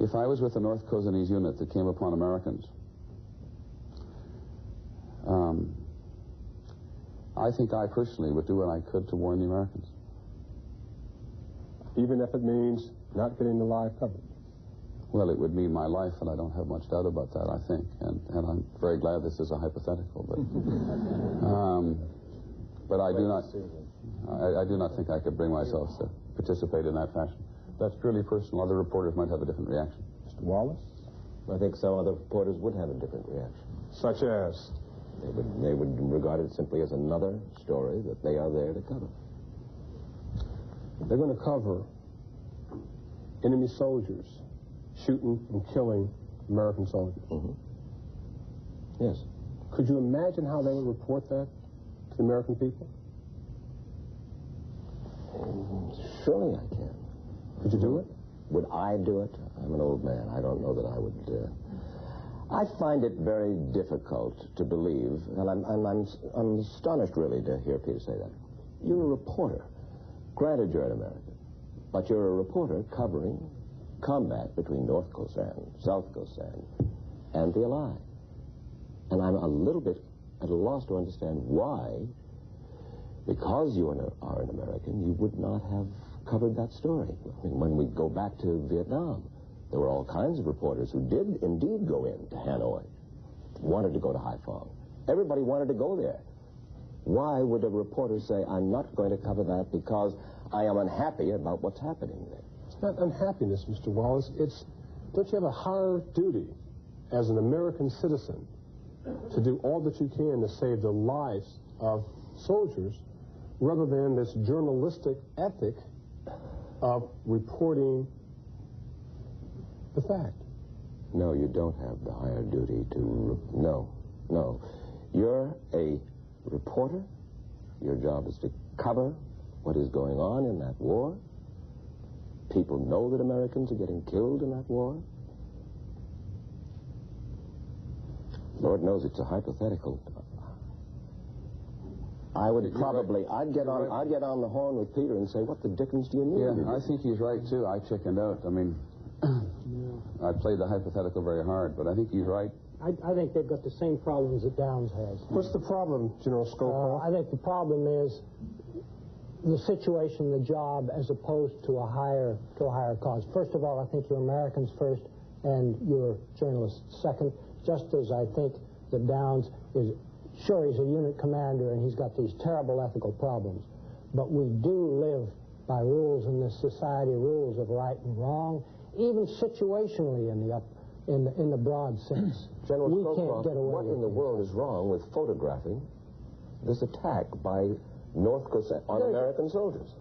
If I was with the North Cosenese unit that came upon Americans, I think I personally would do what I could to warn the Americans. Even if it means not getting the live coverage? Well, it would mean my life, and I don't have much doubt about that, I think. And I'm very glad this is a hypothetical, but I do not think I could bring myself to participate in that fashion. That's purely personal. Other reporters might have a different reaction. Mr. Wallace? I think some other reporters would have a different reaction. Such as? They would regard it simply as another story that they are there to cover. They're going to cover enemy soldiers shooting and killing American soldiers. Mm-hmm. Yes. Could you imagine how they would report that to the American people? Surely I can. Could you do it? Would I do it? I'm an old man. I don't know that I would. I find it very difficult to believe, and I'm astonished really to hear Peter say that. You're a reporter. Granted, you're an American, but you're a reporter covering combat between North Kosan, South Kosan, and the Allies. And I'm a little bit at a loss to understand why, because you are an American, you would not have covered that story. I mean, when we go back to Vietnam, there were all kinds of reporters who did indeed go into Hanoi, wanted to go to Haiphong. Everybody wanted to go there. Why would a reporter say, I'm not going to cover that because I am unhappy about what's happening there? It's not unhappiness, Mr. Wallace. Don't you have a higher duty as an American citizen to do all that you can to save the lives of soldiers rather than this journalistic ethic of reporting the fact? No, you don't have the higher duty to... No. You're a reporter. Your job is to cover what is going on in that war. People know that Americans are getting killed in that war. Lord knows it's a hypothetical. I would probably... I'd get on the horn with Peter and say, what the dickens do you mean? Yeah, I think he's right, too. I chickened out. I mean... I played the hypothetical very hard, but I think he's right. I think they've got the same problems that Downs has. What's the problem, General Scowcroft? I think the problem is the situation, the job, as opposed to a higher cause. First of all, I think you're Americans first, and you're journalists second. Just as I think that Downs is, sure, he's a unit commander, and he's got these terrible ethical problems, but we do live by rules in this society, rules of right and wrong, even situationally in the broad sense. General we Scowcroft, can't get away what with in the world is wrong with photographing this attack by North Korea on American soldiers?